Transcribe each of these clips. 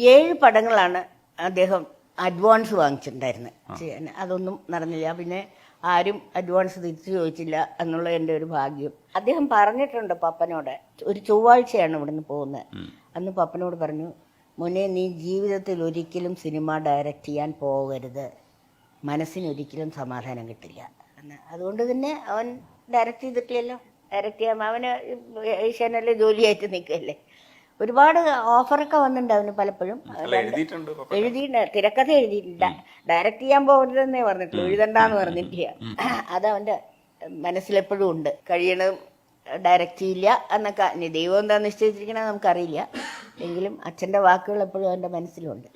7 പടങ്ങളാണ് അദ്ദേഹം അഡ്വാൻസ് വാങ്ങിച്ചിട്ടുണ്ടായിരുന്നത് ചെയ്യാൻ. അതൊന്നും നടന്നില്ല. പിന്നെ ആരും അഡ്വാൻസ് തിരിച്ചു ചോദിച്ചില്ല എന്നുള്ള എൻ്റെ ഒരു ഭാഗ്യം. അദ്ദേഹം പറഞ്ഞിട്ടുണ്ട് പപ്പനോട്. ഒരു ചൊവ്വാഴ്ചയാണ് ഇവിടുന്ന് പോകുന്നത്. അന്ന് പപ്പനോട് പറഞ്ഞു, മോനെ നീ ജീവിതത്തിൽ ഒരിക്കലും സിനിമ ഡയറക്റ്റ് ചെയ്യാൻ പോകരുത്, മനസ്സിനൊരിക്കലും സമാധാനം കിട്ടില്ല എന്ന്. അതുകൊണ്ട് തന്നെ അവൻ ഡയറക്റ്റ് ചെയ്തിട്ടില്ലല്ലോ. ഡയറക്റ്റ് ചെയ്യാൻ അവന് ഏഷ്യാനെല്ലാം ജോലിയായിട്ട് നിൽക്കുകയല്ലേ. ഒരുപാട് ഓഫറൊക്കെ വന്നിട്ടുണ്ട് അവന് പലപ്പോഴും. എഴുതിയിട്ടുണ്ട്, തിരക്കഥ എഴുതിയിട്ടില്ല. ഡയറക്റ്റ് ചെയ്യാൻ പോകരുതെന്നേ പറഞ്ഞിട്ടുള്ളൂ, എഴുതണ്ടെന്ന് പറഞ്ഞിട്ടില്ല. അതവൻ്റെ മനസ്സിലെപ്പോഴും ഉണ്ട്. കഴിയണതും ഡയറക്റ്റ് ചെയ്യില്ല എന്നൊക്കെ. ഇനി ദൈവം എന്താ നിശ്ചയിച്ചിരിക്കണമെന്ന് നമുക്കറിയില്ല. എങ്കിലും അച്ഛൻ്റെ വാക്കുകൾ എപ്പോഴും അവൻ്റെ മനസ്സിലുണ്ട്.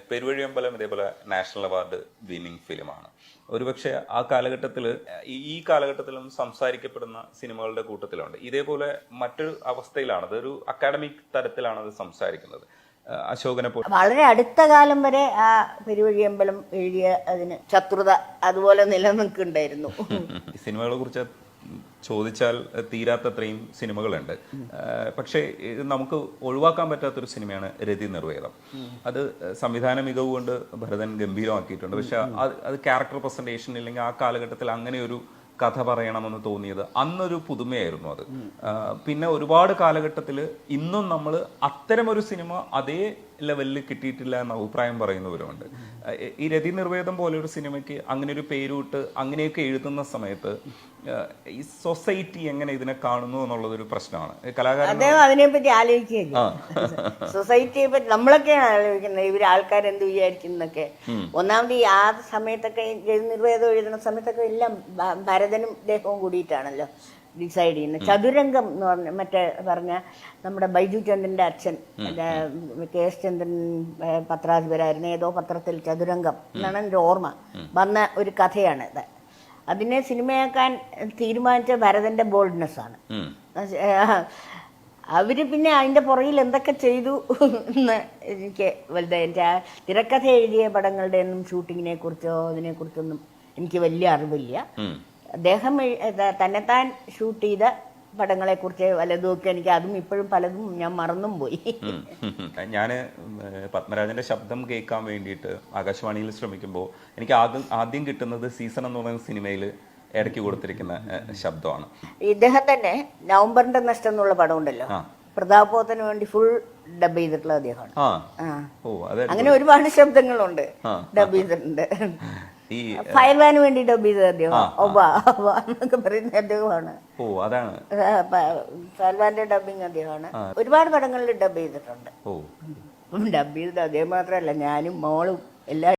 പെരുവഴിയമ്പലം ഇതേപോലെ നാഷണൽ അവാർഡ് വിന്നിംഗ് ഫിലിമാണ്. ഒരുപക്ഷെ ആ കാലഘട്ടത്തിൽ ഈ കാലഘട്ടത്തിലും സംസാരിക്കപ്പെടുന്ന സിനിമകളുടെ കൂട്ടത്തിലുണ്ട്. ഇതേപോലെ മറ്റൊരു അവസ്ഥയിലാണ്, അതൊരു അക്കാഡമിക് തരത്തിലാണ് അത് സംസാരിക്കുന്നത്. അശോകനെ പോലെ വളരെ അടുത്ത കാലം വരെ ആ പെരുവഴിയമ്പലം എഴുതിയ അതിന് ശത്രുത അതുപോലെ നിലനിൽക്കുന്നുണ്ടായിരുന്നു. സിനിമകളെ കുറിച്ച് ചോദിച്ചാൽ തീരാത്തത്രയും സിനിമകളുണ്ട്. പക്ഷേ നമുക്ക് ഒഴിവാക്കാൻ പറ്റാത്തൊരു സിനിമയാണ് രതി നിർവേദം. അത് സംവിധാന മികവ് കൊണ്ട് ഭരതൻ ഗംഭീരമാക്കിയിട്ടുണ്ട്. പക്ഷെ അത് ക്യാരക്ടർ പ്രസന്റേഷൻ ഇല്ലെങ്കിൽ ആ കാലഘട്ടത്തിൽ അങ്ങനെ ഒരു കഥ പറയണമെന്ന് തോന്നിയത് അന്നൊരു പുതുമയായിരുന്നു അത്. പിന്നെ ഒരുപാട് കാലഘട്ടത്തിൽ ഇന്നും നമ്മൾ അത്തരമൊരു സിനിമ അതേ ലെവലിൽ കിട്ടിയിട്ടില്ല എന്ന അഭിപ്രായം പറയുന്നവരുമുണ്ട്. ഈ രതി നിർവേദം പോലെ ഒരു സിനിമയ്ക്ക് അങ്ങനെ ഒരു പേരുവിട്ട് അങ്ങനെയൊക്കെ എഴുതുന്ന സമയത്ത് ഈ സൊസൈറ്റി എങ്ങനെ ഇതിനെ കാണുന്നു എന്നുള്ളതൊരു പ്രശ്നമാണ്. കലാകാരൻ അതിനെപ്പറ്റി ആലോചിക്കുക. സൊസൈറ്റിയെ പറ്റി നമ്മളൊക്കെയാണ് ആലോചിക്കുന്നത്, ഇവർ ആൾക്കാരെന്ത് വിചാരിക്കുന്നൊക്കെ. ഒന്നാമത് ഈ ആ സമയത്തൊക്കെ നിർവേദം എഴുതുന്ന സമയത്തൊക്കെ എല്ലാം ഭരതനും ദേഹവും കൂടിയിട്ടാണല്ലോ ഡിസൈഡ് ചെയ്യുന്നത്. ചതുരംഗം എന്ന് പറഞ്ഞ നമ്മുടെ ബൈജു ചന്ദ്രന്റെ അച്ഛൻ KS ചന്ദ്രൻ പത്രാധിപരായിരുന്നു. ഏതോ പത്രത്തിൽ ചതുരംഗം എന്നാണ് എൻ്റെ ഓർമ്മ വന്ന ഒരു കഥയാണ് ഇത്. അതിനെ സിനിമയാക്കാൻ തീരുമാനിച്ച ഭരതന്റെ ബോൾഡ്നെസ്സാണ്. അവര് പിന്നെ അതിന്റെ പുറകിൽ എന്തൊക്കെ ചെയ്തു എന്ന് എനിക്ക് വലുതായി. എൻ്റെ ആ തിരക്കഥ എഴുതിയ പടങ്ങളുടെ ഒന്നും ഷൂട്ടിങ്ങിനെ കുറിച്ചോ അതിനെക്കുറിച്ചൊന്നും എനിക്ക് വലിയ അറിവില്ല. അദ്ദേഹം തന്നെത്താൻ ഷൂട്ട് ചെയ്ത പടങ്ങളെ കുറിച്ച് വലതുമൊക്കെ എനിക്ക് അതും ഇപ്പോഴും പലതും ഞാൻ മറന്നും പോയി. ഞാൻ പത്മരാജന്റെ ശബ്ദം കേൾക്കാൻ വേണ്ടിയിട്ട് ആകാശവാണിയിൽ ശ്രമിക്കുമ്പോൾ എനിക്ക് ആദ്യം കിട്ടുന്നത് സീസൺ എന്ന് പറയുന്ന സിനിമയിൽ ഇടയ്ക്ക് കൊടുത്തിരിക്കുന്ന ശബ്ദമാണ്. ഇദ്ദേഹം തന്നെ നവംബറിന്റെ നഷ്ടം എന്നുള്ള പടം ഉണ്ടല്ലോ, പ്രതാപ് പോത്തന് വേണ്ടി ഫുൾ ഡബ് ചെയ്തിട്ടുള്ള അദ്ദേഹമാണ്. അങ്ങനെ ഒരുപാട് ശബ്ദങ്ങളുണ്ട് ഡബ് ചെയ്തിട്ടുണ്ട്. ഫയർവാന് വേണ്ടി ഡബ് ചെയ്തത് അദ്ദേഹം എന്നൊക്കെ പറയുന്ന അദ്ദേഹമാണ്. ഫയർവാന്റെ ഡബിങ് അദ്ദേഹമാണ്. ഒരുപാട് പടങ്ങളിൽ ഡബ് ചെയ്തിട്ടുണ്ട്. ഡബ് ചെയ്തിട്ട് അദ്ദേഹം മാത്രമല്ല, ഞാനും മോളും എല്ലാ